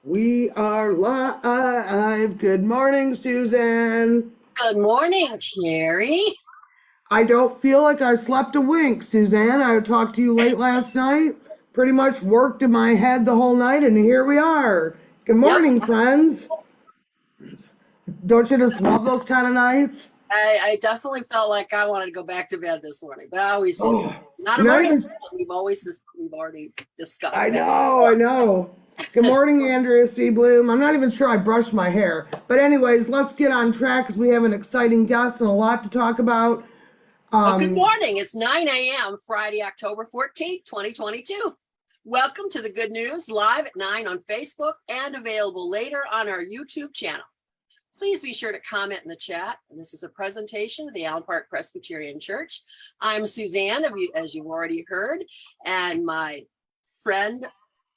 We are live. Good morning, Suzan. Good morning, Kerri. I don't feel like I slept a wink, Suzan. I talked to you late last night. Pretty much worked in my head the whole night, and here we are. Good Yep, morning, friends. Don't you just love those kind of nights? I definitely felt like I wanted to go back to bed this morning, but I always do. Oh, Not a you're not morning. even. We've already discussed I that. know, I know. Good morning, Andrea C. Bloom. I'm not even sure I brushed my hair. But, anyways, let's get on track because we have an exciting guest and a lot to talk about. Well, good Um, morning. It's 9 a.m. Friday, October 14th, 2022. Welcome to the Good News live at 9 on Facebook and available later on our YouTube channel. Please be sure to comment in the chat. And this is a presentation of the Allen Park Presbyterian Church. I'm Suzanne, as you've already heard, and my friend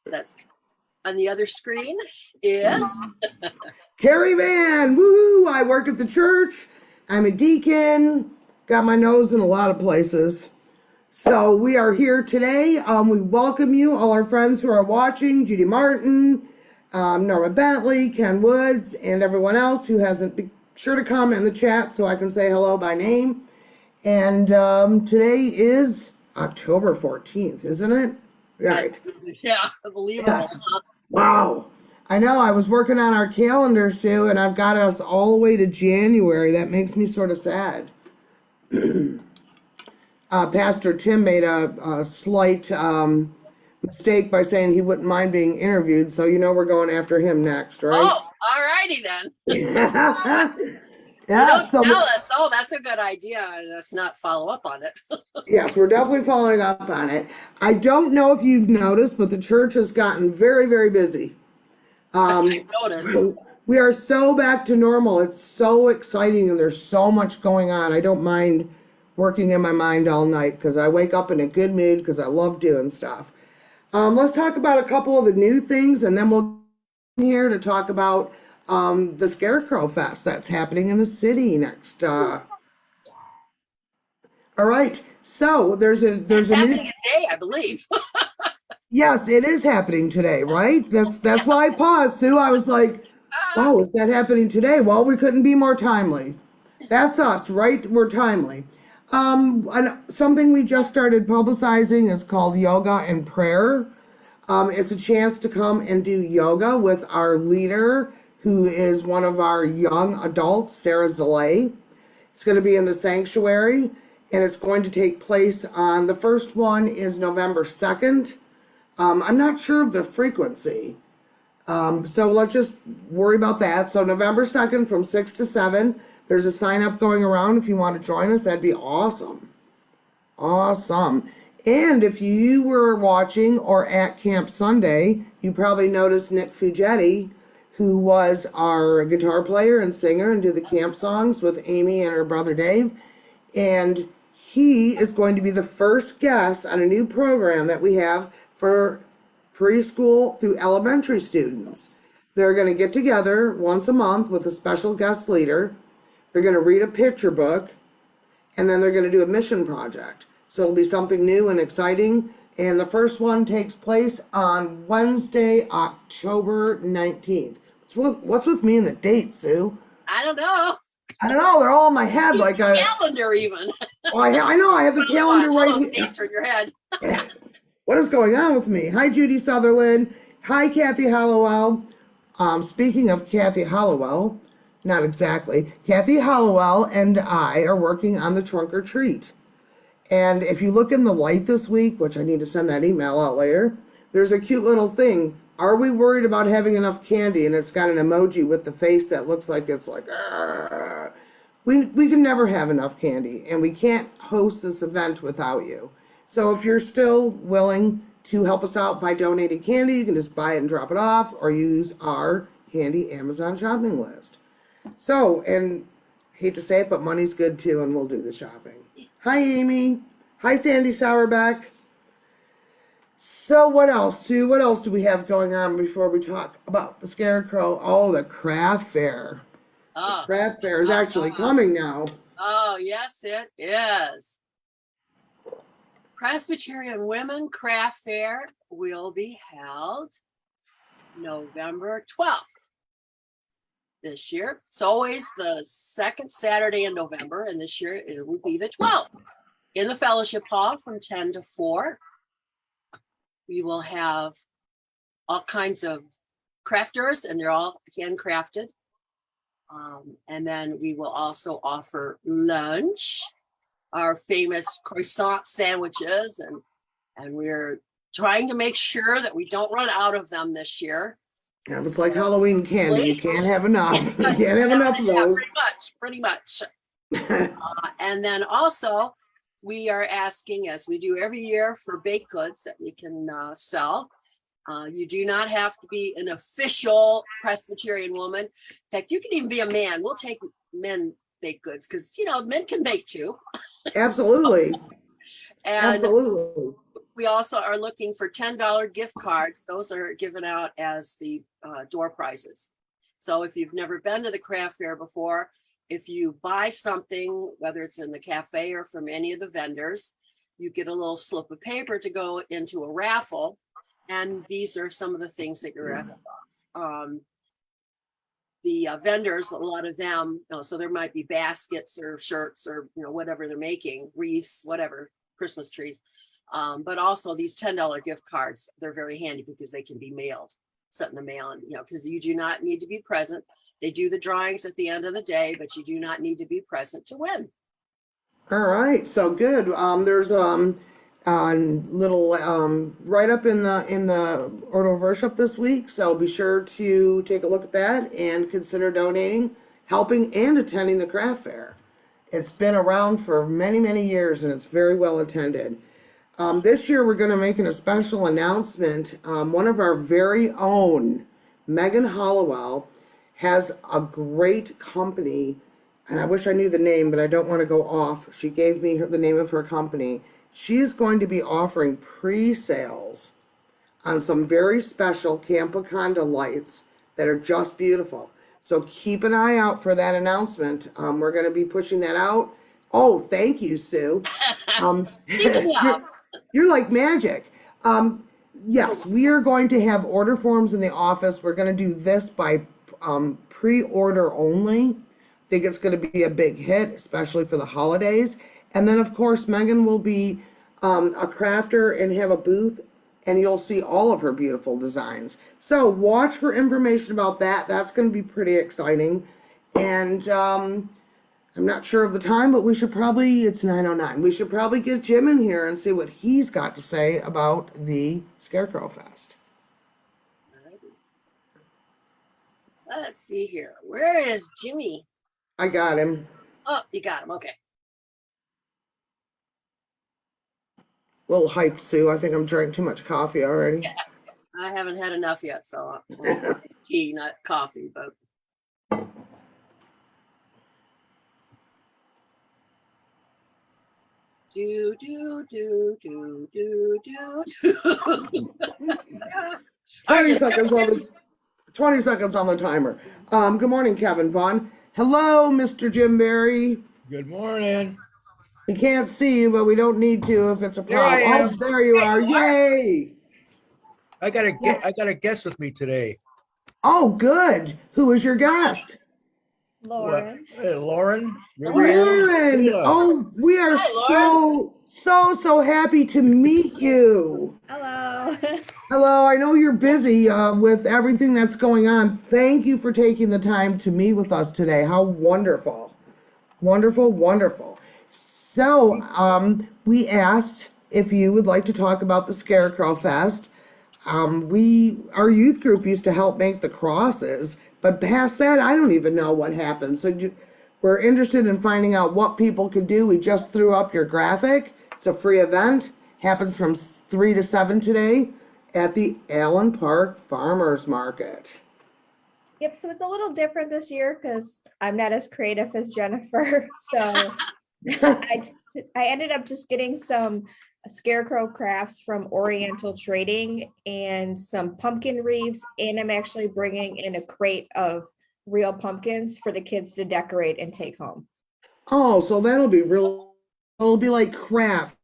that's on the other screen is Kerri Van, woohoo! I work at the church. I'm a deacon. Got my nose in a lot of places. So we are here today. We welcome you, all our friends who are watching, Judy Martin, Norma Bentley, Ken Woods, and everyone else who hasn't. Be sure to comment in the chat so I can say hello by name. And today is October 14th, isn't it? Right. yeah, believable. Yes. Wow. I know. I was working on our calendar, Sue, and I've got us all the way to January. That makes me sort of sad. Pastor Tim made a slight mistake by saying he wouldn't mind being interviewed, so you know we're going after him next, right? Oh, all righty then. Yeah. You don't So tell us, oh, that's a good idea, and let's not follow up on it. yes, we're definitely following up on it. I don't know if you've noticed, but the church has gotten very, very busy. I noticed. We are so back to normal. It's so exciting and there's so much going on. I don't mind working in my mind all night because I wake up in a good mood because I love doing stuff. Let's talk about a couple of the new things and then we'll get here to talk about the Scarecrow Fest that's happening in the city next. All right. So there's It's a new. happening today, I believe. Yes, it is happening today, right? That's why I paused, Sue. I was like, wow, is that happening today? Well, we couldn't be more timely. That's us, right? We're timely. And something we just started publicizing is called Yoga and Prayer. It's a chance to come and do yoga with our leader, who is one of our young adults, Sarah Zalay. It's going to be in the sanctuary, and it's going to take place on the first one is November 2nd. I'm not sure of the frequency. So let's just worry about that. So November 2nd from 6 to 7, there's a sign up going around if you want to join us. That'd be awesome. Awesome. And if you were watching or at Camp Sunday, you probably noticed Nick Fugetti, who was our guitar player and singer and did the camp songs with Amy and her brother Dave. And he is going to be the first guest on a new program that we have for preschool through elementary students. They're going to get together once a month with a special guest leader. They're going to read a picture book, and then they're going to do a mission project. So it'll be something new and exciting. And the first one takes place on Wednesday, October 19th. What's with me and the dates, Sue? I don't know. I don't know. They're all in my head. Like a calendar, even. Oh, I know. I have the calendar right here. In your head. What is going on with me? Hi, Judy Sutherland. Hi, Kathy Hollowell. Speaking of Kathy Hollowell, not exactly. Kathy Hollowell and I are working on the trunk or treat. And if you look in the light this week, which I need to send that email out later, there's a cute little thing. Are we worried about having enough candy? And it's got an emoji with the face that looks like it's like, Argh. We can never have enough candy, and we can't host this event without you. So if you're still willing to help us out by donating candy, you can just buy it and drop it off or use our handy Amazon shopping list. So, and hate to say it, but money's good too, and we'll do the shopping. Hi, Amy. Hi, Sandy Sauerbeck. So what else, Sue? What else do we have going on before we talk about the Scarecrow? Oh, the craft fair. The craft fair is actually coming now. Oh, yes, it is. Presbyterian Women Craft Fair will be held November 12th. This year, it's always the second Saturday in November, and this year it will be the 12th. In the fellowship hall from 10 to 4. We will have all kinds of crafters, and they're all handcrafted. And then we will also offer lunch, our famous croissant sandwiches, and we're trying to make sure that we don't run out of them this year. Yeah, it's like Halloween candy. You can't have enough. You can't have enough of those. Pretty much. And then also, we are asking, as we do every year, for baked goods that we can sell. You do not have to be an official Presbyterian woman. In fact, you can even be a man. We'll take men baked goods because, men can bake too. Absolutely. And absolutely. we also are looking for $10 gift cards. Those are given out as the door prizes. So if you've never been to the craft fair before, if you buy something, whether it's in the cafe or from any of the vendors, you get a little slip of paper to go into a raffle. And these are some of the things that you're raffled off. The vendors, a lot of them, so there might be baskets or shirts or whatever they're making, wreaths, whatever, Christmas trees. But also these $10 gift cards, they're very handy because they can be mailed, sent in the mail, and because you do not need to be present. They do the drawings at the end of the day, but you do not need to be present to win. All right, so good. There's little write up in the order of worship this week, so be sure to take a look at that and consider donating, helping, and attending the craft fair. It's been around for many, many years, and it's very well attended. This year, we're going to make a special announcement. One of our very own, Megan Hollowell, has a great company, and I wish I knew the name, but I don't want to go off. She gave me the name of her company. She is going to be offering pre-sales on some very special Campaconda lights that are just beautiful. So keep an eye out for that announcement. We're going to be pushing that out. Oh, thank you, Sue. You're like magic. Yes, we are going to have order forms in the office. We're going to do this by pre-order only. I think it's going to be a big hit, especially for the holidays. And then, of course, Megan will be a crafter and have a booth, and you'll see all of her beautiful designs. So watch for information about that. That's going to be pretty exciting. And I'm not sure of the time, but it's 9:09. We should probably get Jim in here and see what he's got to say about the Scarecrow Fest. Let's see here. Where is Jimmy? I got him. Oh, you got him. Okay. A little hyped, Sue. I think I'm drinking too much coffee already. Yeah, I haven't had enough yet, so tea, not coffee, but. Do, do, do, do, do, do, do. 20 seconds on the timer. Good morning, Kevin Vaughn. Hello, Mr. Jim Beri. Good morning. We can't see you, but we don't need to if it's a There I problem. am. Oh, there you are. Yay. I got a guest with me today. Oh, good. Who is your guest? Lauren. Hey, Lauren Lauren. Riviera-Bielak. Oh, we are so happy to meet you. Hello. Hello, I know you're busy with everything that's going on. Thank you for taking the time to meet with us today. How wonderful. Wonderful, wonderful. So, we asked if you would like to talk about the Scarecrow Fest. Our youth group used to help make the crosses, but past that, I don't even know what happened. So we're interested in finding out what people could do. We just threw up your graphic. It's a free event. Happens from 3 to 7 today at the Allen Park Farmers Market. Yep, so it's a little different this year because I'm not as creative as Jennifer. So I ended up just getting some scarecrow crafts from Oriental Trading and some pumpkin wreaths, and I'm actually bringing in a crate of real pumpkins for the kids to decorate and take home. Oh, so that'll be real. It'll be like craft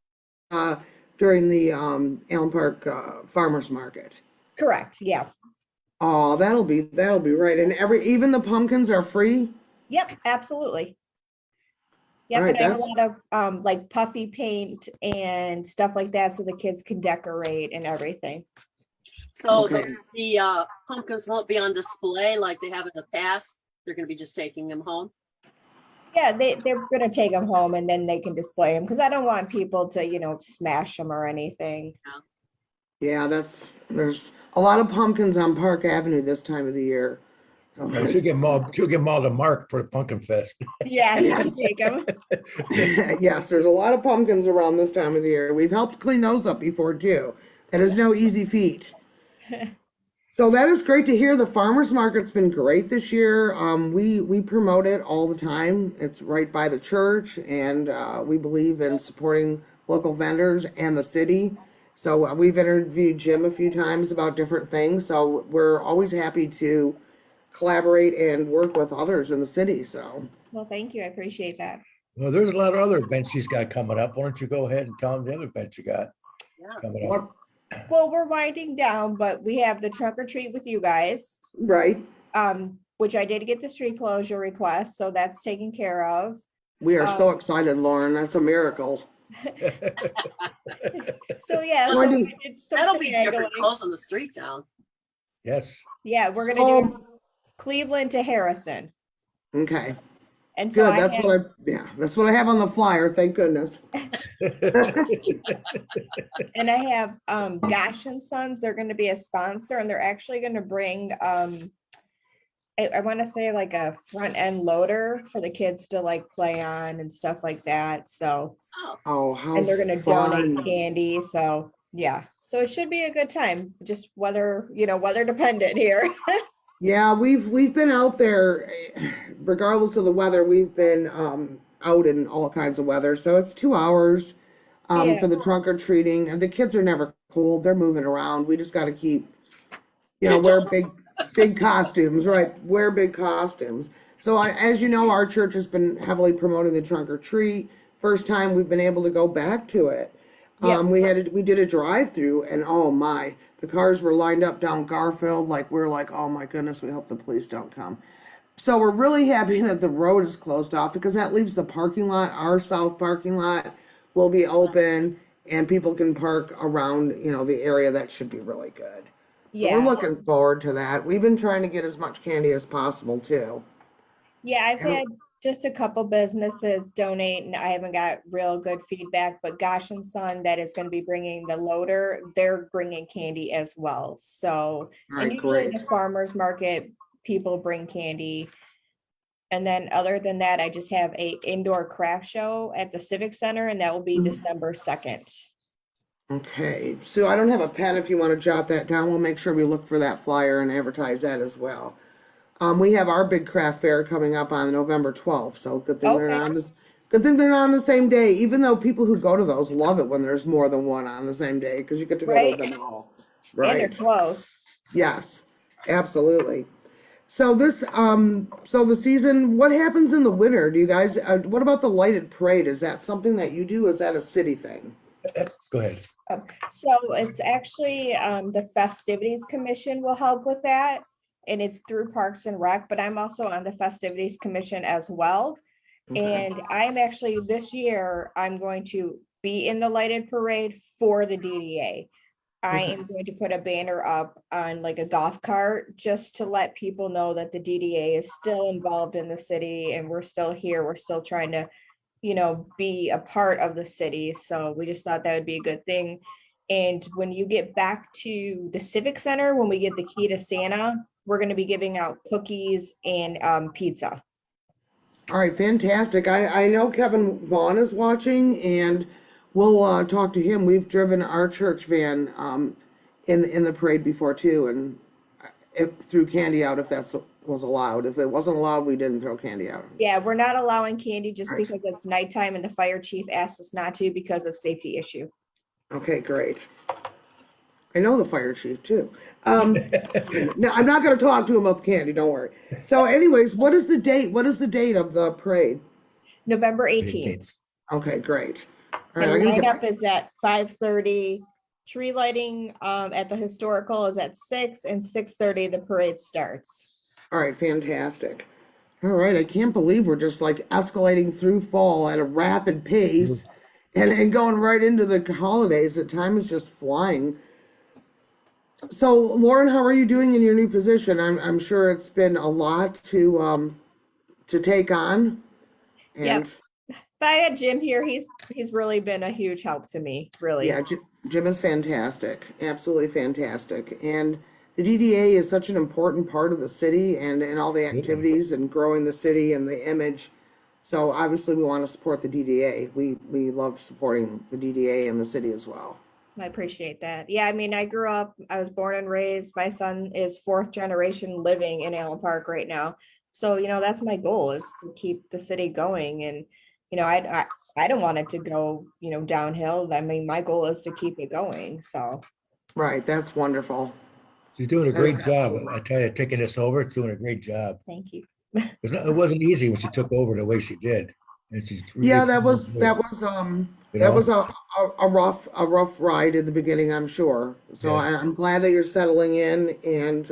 during the Allen Park Farmers Market. Correct, yeah. Oh, that'll be right. And even the pumpkins are free? Yep, absolutely. All Yep, right, and I have a that's lot of like puffy paint and stuff like that so the kids can decorate and everything. So okay. the pumpkins won't be on display like they have in the past. They're going to be just taking them home. Yeah, they're gonna take them home and then they can display them because I don't want people to, smash them or anything. Yeah, there's a lot of pumpkins on Park Avenue this time of the year. So She'll get them all to Mark for the Pumpkin Fest. Yes, Yes. take them. yes, there's a lot of pumpkins around this time of the year. We've helped clean those up before too. That is no easy feat. So that is great to hear. The farmers market's been great this year. We promote it all the time. It's right by the church, and we believe in supporting local vendors and the city. So we've interviewed Jim a few times about different things. So we're always happy to collaborate and work with others in the city. So Well, thank you. I appreciate that. Well, there's a lot of other events she's got coming up. Why don't you go ahead and tell them the other events you got Yeah. coming up? what, Well, we're winding down, but we have the trunk or treat with you guys, right? which I did get the street closure request, so that's taken care of. We are so excited, Lauren. That's a miracle. So yeah, so Wendy, we did some That'll be different finagling. closing the street down. Yes. Yeah, we're gonna So- do Cleveland to Harrison. Okay, And so good. I That's have, that's what I have on the flyer. Thank goodness. and I have Gosh and Sons, they're gonna be a sponsor and they're actually gonna bring I want to say like a front end loader for the kids to like play on and stuff like that. So, Oh, Oh, how and they're gonna fun. donate candy. So yeah, so it should be a good time, just weather dependent here. Yeah, we've been out there, regardless of the weather. We've been out in all kinds of weather. So it's 2 hours Yeah. for the trunk or treating, and the kids are never cold. They're moving around. We just got to keep, wear big costumes, right? Wear big costumes. So as you know, our church has been heavily promoting the trunk or treat. First time we've been able to go back to it. Yeah. We did a drive-through, and oh my, the cars were lined up down Garfield. Like we're like, oh my goodness, we hope the police don't come. So we're really happy that the road is closed off because that leaves the parking lot, our south parking lot, will be open, and people can park around, the area. That should be really good. So we're Yeah, looking forward to that. We've been trying to get as much candy as possible too. yeah, I've Yeah. had just a couple businesses donate and I haven't got real good feedback, but Gosh and Son that is going to be bringing the loader, they're bringing candy as well. So, All and right, usually great. the farmers market, people bring candy. And then other than that, I just have a indoor craft show at the Civic Center and that will be Mhm. December 2nd. Okay, Sue, I don't have a pen. If you want to jot that down, we'll make sure we look for that flyer and advertise that as well. We have our big craft fair coming up on November 12th, so good thing they're Okay. not on this. Good thing they're not on the same day, even though people who go to those love it when there's more than one on the same day because you get to go Right. to them all. And they're Right. close. Yes, absolutely. So so the season, what happens in the winter? Do you guys, what about the lighted parade? Is that something that you do? Is that a city thing? Go ahead. So it's actually the Festivities Commission will help with that. And it's through Parks and Rec, but I'm also on the Festivities Commission as well. Okay. And I'm actually, this year, I'm going to be in the lighted parade for the DDA. I Okay. am going to put a banner up on like a golf cart just to let people know that the DDA is still involved in the city and we're still here. We're still trying to, be a part of the city. So we just thought that would be a good thing. And when you get back to the Civic Center, when we get the key to Santa, we're going to be giving out cookies and pizza. All right, fantastic. I know Kevin Vaughn is watching, and we'll talk to him. We've driven our church van in the parade before too, and threw candy out if that was allowed. If it wasn't allowed, we didn't throw candy out. Yeah, we're not allowing candy just Right. because it's nighttime and the fire chief asked us not to because of safety issue. Okay, great. I know the fire chief too. No, I'm not going to talk to him about the candy. Don't worry. So, anyways, what is the date? What is the date of the parade? November 18th. Okay, great. All And right, I'm gonna lineup is at 5:30. tree lighting at the historical is at 6, and 6:30 the parade starts. All right, fantastic. All right, I can't believe we're just like escalating through fall at a rapid pace and going right into the holidays. The time is just flying. So, Lauren, how are you doing in your new position? I'm sure it's been a lot to take on. Yep. And If I had Jim here, he's really been a huge help to me, really. yeah, Jim is fantastic, absolutely fantastic. And the DDA is such an important part of the city and all the activities and growing the city and the image. So obviously we want to support the DDA. We love supporting the DDA and the city as well. I appreciate that. Yeah, I mean, I was born and raised. My son is 4th generation living in Allen Park right now. So, that's my goal, is to keep the city going. And, I don't want it to go, downhill. I mean, my goal is to keep it going. So. Right, that's wonderful. She's doing a That great is job. absolutely- I tell you, taking this over, it's doing a great job. Thank you. It wasn't easy when she took over the way she did. And she's Yeah, really that was good, you that know? was a rough ride in the beginning, I'm sure. So Yes. I'm glad that you're settling in, and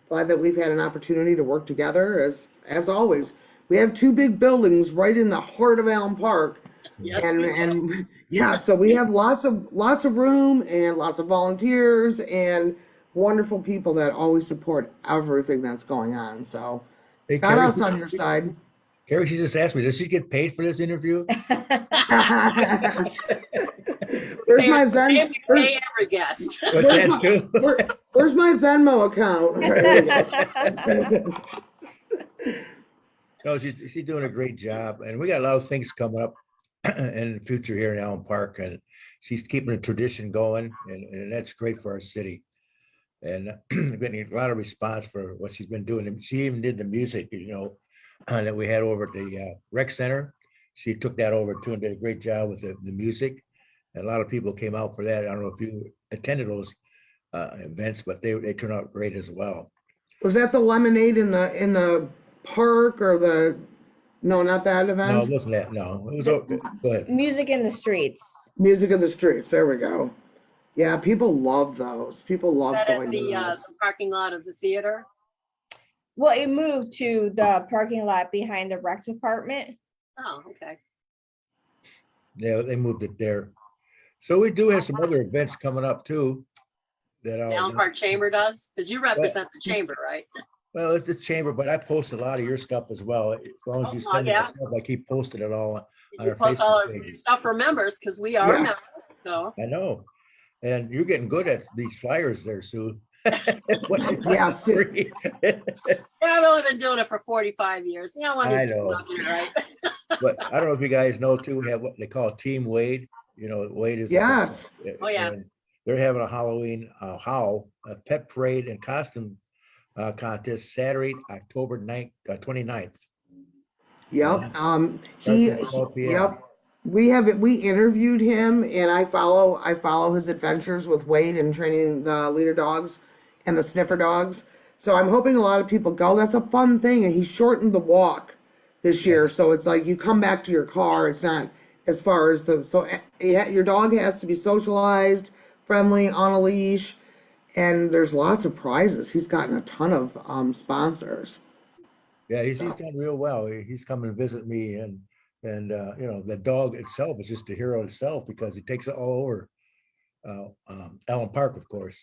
glad that we've had an opportunity to work together as always. We have 2 big buildings right in the heart of Allen Park. Yes, And yeah, so we have lots of room and lots of volunteers and wonderful people that always support everything that's going on. So Hey, got Kerri, us on your side. Kerri, she just asked me, does she get paid for this interview? Where's my Venmo? pay every guest. But that too. Where's my Venmo account? There we go. No, she's doing a great job, and we got a lot of things coming up in the future here in Allen Park, and she's keeping the tradition going, and that's great for our city. And getting a lot of response for what she's been doing. And she even did the music, that we had over at the rec center. She took that over too and did a great job with the music. And a lot of people came out for that. I don't know if you attended those events, but they turned out great as well. Was that the lemonade in the park or no, not that No, event? it wasn't that. No, it was. Go ahead. Music in the streets. Music in the streets. There we go. Yeah, people love those. People love That at going to the those. parking lot of the theater. Well, it moved to the parking lot behind the rec department. Oh, okay. Yeah, they moved it there. So we do have some other events coming up too. That The Allen Park Chamber does, because you represent the chamber, right? well, it's the chamber, but I post a lot of your stuff as well. As long as you Oh, send me yeah. the stuff, I keep posting it all on You our post all our Facebook page. stuff for members, because we are Yes. members. So I know. And you're getting good at these flyers there, Sue. Yeah, Sue. yeah, I've only been doing it for 45 years. Yeah, one I is know. right. But I don't know if you guys know too, we have what they call Team Wade. Wade is. Yes. Oh, yeah. and they're having a Halloween, a pet parade and costume contest Saturday, October 29th. Yep. Starts at 12 p.m. Yep. We interviewed him, and I follow his adventures with Wade and training the leader dogs and the sniffer dogs. So I'm hoping a lot of people go. That's a fun thing. And he shortened the walk this year. So it's like you come back to your car. It's not as far as your dog has to be socialized, friendly, on a leash, and there's lots of prizes. He's gotten a ton of sponsors. Yeah, he's done real well. He's come and visit me, and the dog itself is just a hero itself because he takes it all over Allen Park, of course,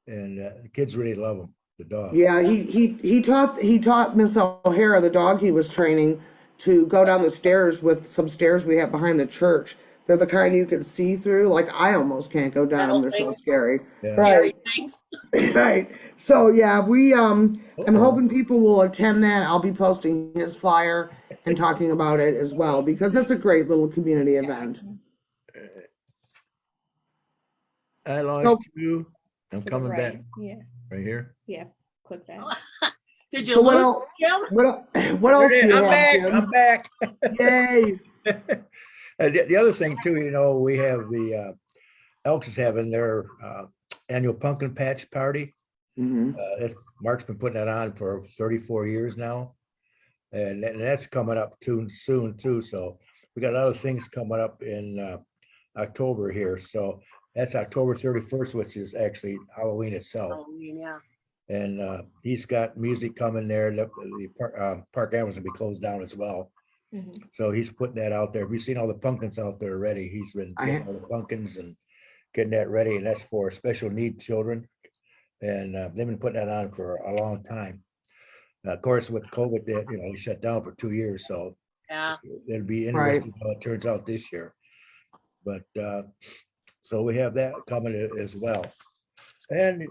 and the kids really love him. The dog. Yeah, he taught Miss O'Hara, the dog he was training, to go down the stairs with some stairs we have behind the church. They're the kind you can see through. Like I almost can't go down them. They're so scary. Yeah. Right. Things. Right. So yeah, I'm hoping people will attend that. I'll be posting his flyer and talking about it as well because that's a great little community event. I lost So- you. I'm To the coming back right. Yeah, right here. yeah. Click that. Did you So what lose, else? Jim? What else There it do is. you I'm have, back. Jim? I'm back. Yay! And the other thing too, we have the Elks is having their annual pumpkin patch party. Mhm. Mark's been putting that on for 34 years now, and that's coming up soon too. So we got a lot of things coming up in October here. So That's October 31st, which is actually Halloween itself. Halloween, yeah. And he's got music coming there. The Park Avenue's gonna be closed down as well. Mhm. So he's putting that out there. We've seen all the pumpkins out there already. He's been getting all the pumpkins and getting that ready, and that's for special need children. And they've been putting that on for a long time. Of course, with COVID, they shut down for 2 years, so Yeah. it'll be interesting how it turns out this year. But so we have that coming as well. And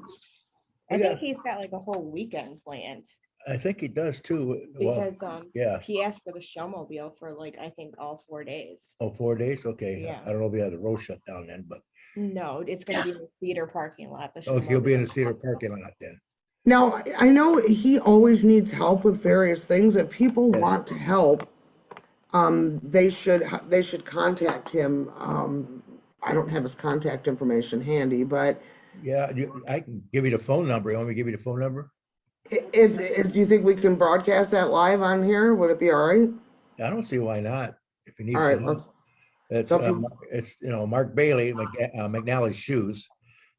I think he's got like a whole weekend planned I think he does too. Well, because yeah. he asked for the showmobile for like I think all 4 days. Oh, 4 days? Okay. Yeah. I don't know if he had the road shut down then, but No, it's gonna be in the theater parking lot. The he'll be in the showmobile. theater parking lot then. Now, I know he always needs help with various things. If people Yes. want to help, they should contact him. I don't have his contact information handy, but Yeah, I can give you the phone number. You want me to give you the phone number? do you think we can broadcast that live on here? Would it be all right? I don't see why not. If you need All right, some, let's, it's so if you- it's Mark Bailey, McNally's Shoes.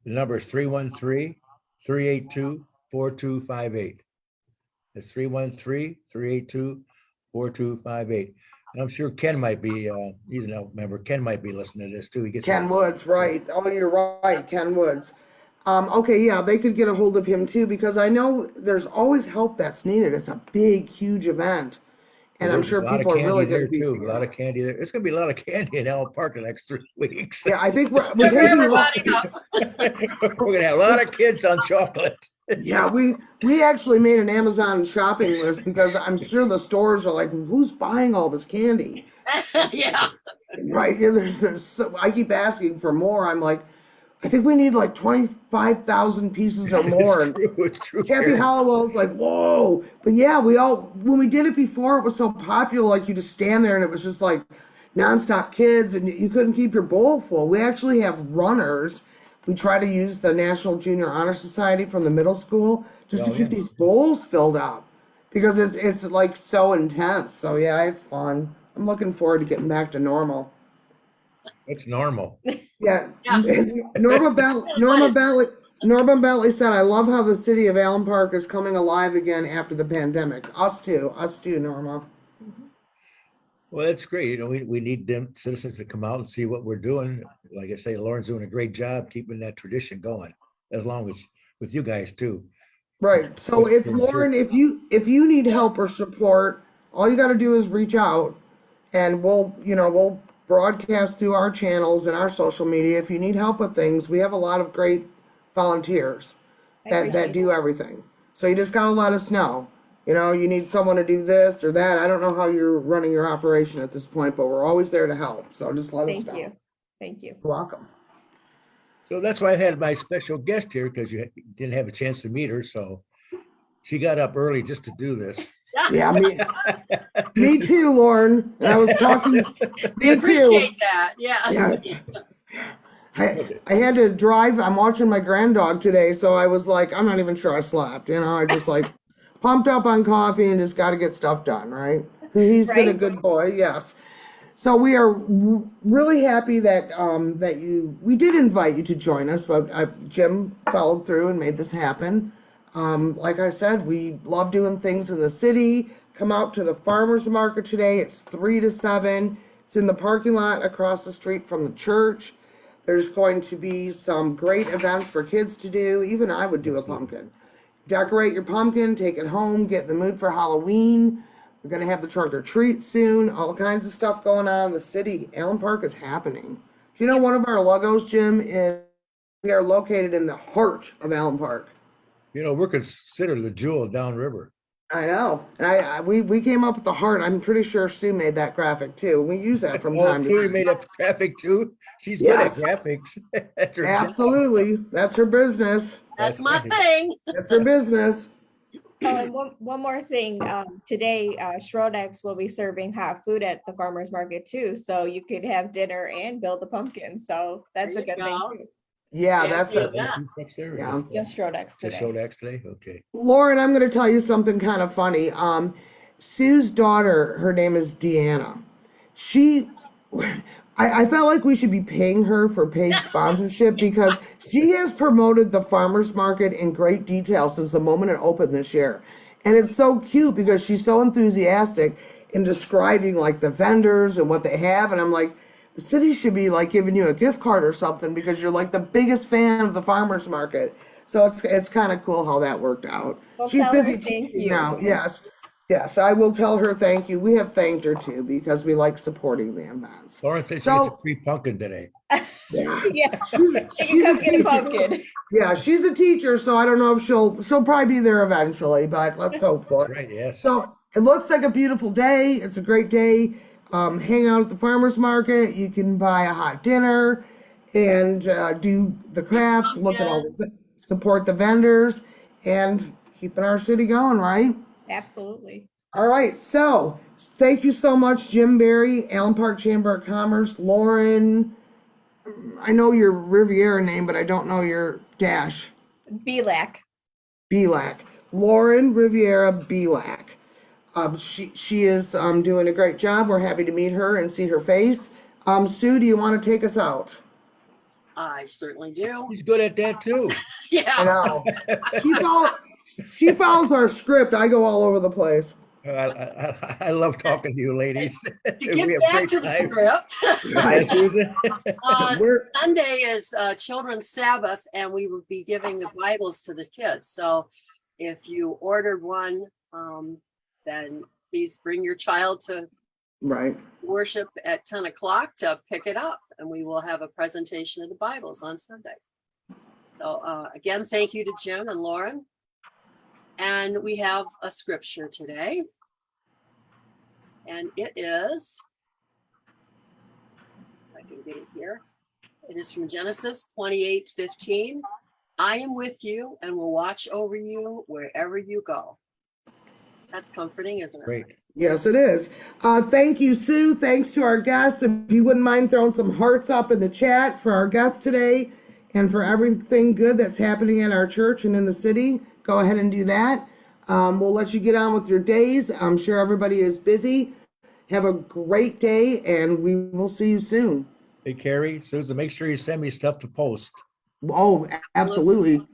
The number is 313-382-4258. It's 313-382-4258. And I'm sure Ken might be, he's an elk member. Ken might be listening to this too. He gets Ken Woods, right. Oh, you're right, Ken Woods. Okay, yeah, they could get a hold of him too, because I know there's always help that's needed. It's a big, huge event. And I'm There's sure a lot of people are candy really there gonna be. too. A lot of candy there. It's gonna be a lot of candy in Allen Park the next 3 weeks. Yeah, I think we're Cheer taking. everybody up. We're gonna have a lot of kids on chocolate. Yeah, we actually made an Amazon shopping list because I'm sure the stores are like, who's buying all this candy? Yeah. Right, yeah, there's this, so I keep asking for more. I'm like, I think we need like 25,000 pieces or more. And It's true. Kathy Hollowell's like, whoa. But yeah, when we did it before, it was so popular, like you just stand there and it was just like nonstop kids and you couldn't keep your bowl full. We actually have runners. We try to use the National Junior Honor Society from the middle school just to Oh, keep yeah. these bowls filled up because it's like so intense. So yeah, it's fun. I'm looking forward to getting back to normal. It's normal. Yeah. Yeah. Norma Bentley said, I love how the city of Allen Park is coming alive again after the pandemic. Us too, Norma. Well, that's great. We need them citizens to come out and see what we're doing. Like I say, Lauren's doing a great job keeping that tradition going, as long as with you guys too. Right. So if Lauren, if you need help or support, all you got to do is reach out and we'll broadcast through our channels and our social media. If you need help with things, we have a lot of great volunteers that do everything. So you just got to let us know. You need someone to do this or that. I don't know how you're running your operation at this point, but we're always there to help. So just let us know. Thank you. You're welcome. So that's why I had my special guest here, because you didn't have a chance to meet her. So she got up early just to do this. Yeah, me too, Lauren. And I was talking. We appreciate that. Yes. Yes. I had to drive. I'm watching my granddog today, so I was like, I'm not even sure I slept. I just like pumped up on coffee and just got to get stuff done, right? He's been a good boy, yes. So we are really happy that we did invite you to join us, but Jim followed through and made this happen. Like I said, we love doing things in the city. Come out to the farmers market today. It's 3 to 7. It's in the parking lot across the street from the church. There's going to be some great events for kids to do. Even I would do a pumpkin. Decorate your pumpkin, take it home, get in the mood for Halloween. We're going to have the trunk or treat soon. All kinds of stuff going on in the city. Allen Park is happening. Do you know one of our logos, Jim, is we are located in the heart of Allen Park. We're considered the jewel of downriver. I know. And we came up with the heart. I'm pretty sure Sue made that graphic too. We use that from time to Kerri time. made up graphic too. She's Yes. good at graphics. That's her job. Absolutely. That's her business. That's my right. thing. That's her business. Oh, and one more thing. Today, Schrodex will be serving hot food at the farmers market too. So you could have dinner and build a pumpkin. So that's There a you good thing go. too. Yeah, Yeah, that's yeah. it. Yeah. Just Schrodex Just today. showed X today? Okay. Lauren, I'm going to tell you something kind of funny. Sue's daughter, her name is Deanna. I felt like we should be paying her for paid sponsorship because she has promoted the farmers market in great detail since the moment it opened this year. And it's so cute because she's so enthusiastic in describing like the vendors and what they have. And I'm like, the city should be like giving you a gift card or something because you're like the biggest fan of the farmers market. So it's kind of cool how that worked out. Well, She's tell her busy thank teaching you. now. Yes. Yes, I will tell her thank you. We have thanked her too because we like supporting the events. Lauren said she So- gets a free pumpkin today. Yeah. Yeah, She's, she she's can a come get a teacher. pumpkin. Yeah, she's a teacher, so I don't know if she'll probably be there eventually, but let's hope for That's it. right, yes. So it looks like a beautiful day. It's a great day. Hang out at the farmers market. You can buy a hot dinner and do the crafts. Look at all the support the vendors and keeping our city going, right? Absolutely. All right, so thank you so much, Jim Beri, Allen Park Chamber of Commerce, Lauren. I know your Riviera name, but I don't know your dash. Bielak. Bielak. Lauren Riviera-Bielak. She is doing a great job. We're happy to meet her and see her face. Sue, do you want to take us out? I certainly do. She's good at that too. I Yeah. know. She follows our script. I go all over the place. I love talking to you ladies. To We get have back great to the time. script, Yeah, Susan? We're- Sunday is Children's Sabbath, and we will be giving the Bibles to the kids. So if you ordered one, then please bring your child to Right. worship at 10 o'clock to pick it up, and we will have a presentation of the Bibles on Sunday. So again, thank you to Jim and Lauren. And we have a scripture today. And it is, if I can get it here. It is from Genesis 28:15. I am with you and will watch over you wherever you go. That's comforting, isn't it? Great. Yes, it is. Thank you, Sue. Thanks to our guests. If you wouldn't mind throwing some hearts up in the chat for our guests today and for everything good that's happening in our church and in the city, go ahead and do that. We'll let you get on with your days. I'm sure everybody is busy. Have a great day, and we will see you soon. Hey, Kerri, Susan, make sure you send me stuff to post. Oh, absolutely.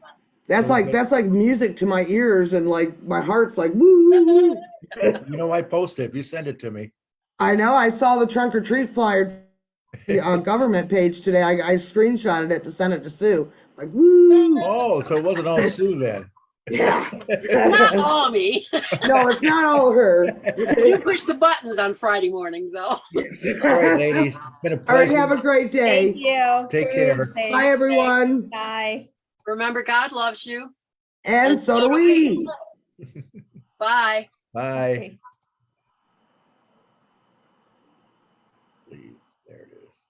That's like music to my ears, and like my heart's like woo, woo, woo. You know, I post it if you send it to me. I know. I saw the trunk or treat flyer, the government page today. I screenshotted it to send it to Sue. Like woo. Oh, so it wasn't all Sue then. Yeah. Not all me. No, it's not all her. You push the buttons on Friday mornings, though. All right, ladies. It's been a All right. pleasure. Have a great day. Thank you. Take care. Bye, everyone. Bye. Remember, God loves you. And so do we. Bye. Bye. Okay. There it is.